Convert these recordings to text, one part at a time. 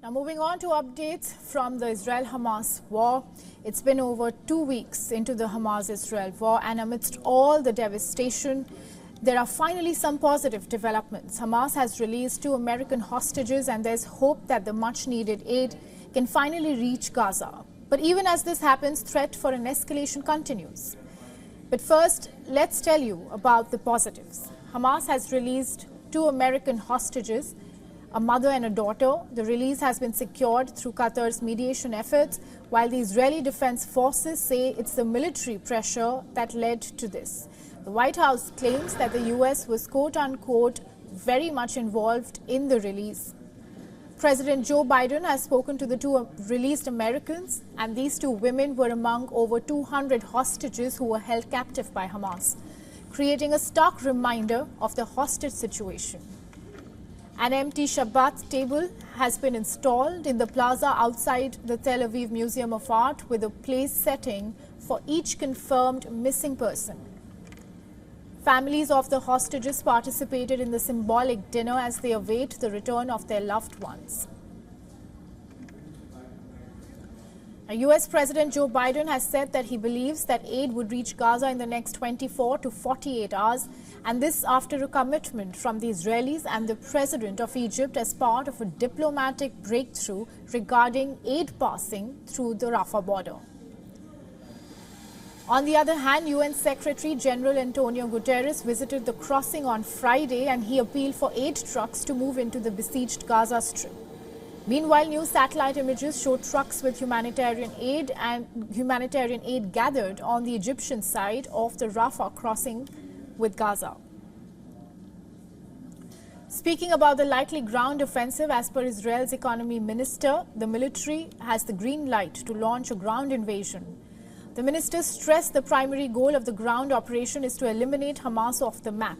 Now moving on to updates from the Israel-Hamas war. It's been over 2 weeks into the Hamas-Israel war, and amidst all the devastation, there are finally some positive developments. Hamas has released 2 American hostages, and there's hope that the much-needed aid can finally reach Gaza. But even as this happens, threat for an escalation continues. But first, let's tell you about the positives. Hamas has released 2 American hostages, a mother and a daughter. The release has been secured through Qatar's mediation efforts, while the Israeli Defense Forces say it's the military pressure that led to this. The White House claims that the U.S. was quote-unquote very much involved in the release. President Joe Biden has spoken to the 2 released Americans, and these 2 women were among over 200 hostages who were held captive by Hamas, creating a stark reminder of the hostage situation. An empty Shabbat table has been installed in the plaza outside the Tel Aviv Museum of Art with a place setting for each confirmed missing person. Families of the hostages participated in the symbolic dinner as they await the return of their loved ones. U.S. President Joe Biden has said that he believes that aid would reach Gaza in the next 24 to 48 hours, and this after a commitment from the Israelis and the President of Egypt as part of a diplomatic breakthrough regarding aid passing through the Rafah border. On the other hand, UN Secretary General Antonio Guterres visited the crossing on Friday, and he appealed for aid trucks to move into the besieged Gaza Strip. Meanwhile, new satellite images show trucks with humanitarian aid gathered on the Egyptian side of the Rafah crossing with Gaza. Speaking about the likely ground offensive, as per Israel's economy minister, the military has the green light to launch a ground invasion. The minister stressed the primary goal of the ground operation is to eliminate Hamas off the map.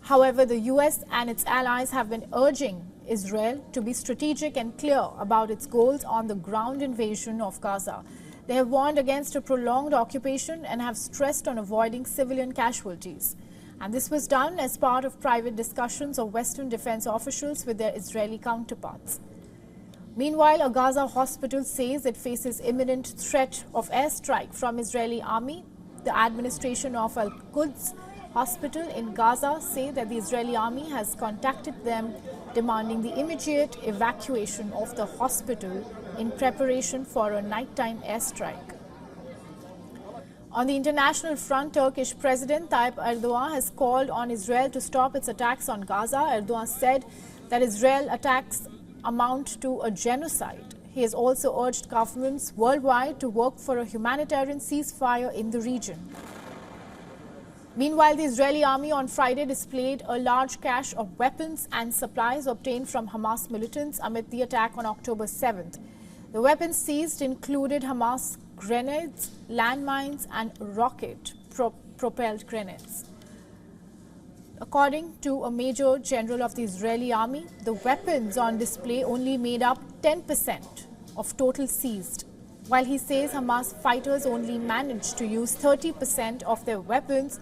However, the U.S. and its allies have been urging Israel to be strategic and clear about its goals on the ground invasion of Gaza. They have warned against a prolonged occupation and have stressed on avoiding civilian casualties. And this was done as part of private discussions of Western defense officials with their Israeli counterparts. Meanwhile, a Gaza hospital says it faces imminent threat of airstrike from Israeli army. The administration of Al-Quds hospital in Gaza say that the Israeli army has contacted them demanding the immediate evacuation of the hospital in preparation for a nighttime airstrike. On the international front, Turkish President Tayyip Erdogan has called on Israel to stop its attacks on Gaza. Erdogan said that Israel attacks amount to a genocide. He has also urged governments worldwide to work for a humanitarian ceasefire in the region. Meanwhile, the Israeli army on Friday displayed a large cache of weapons and supplies obtained from Hamas militants amid the attack on October 7th. The weapons seized included Hamas grenades, landmines, and rocket-propelled grenades. According to a major general of the Israeli army, the weapons on display only made up 10% of total seized, while he says Hamas fighters only managed to use 30% of their weapons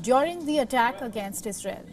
during the attack against Israel.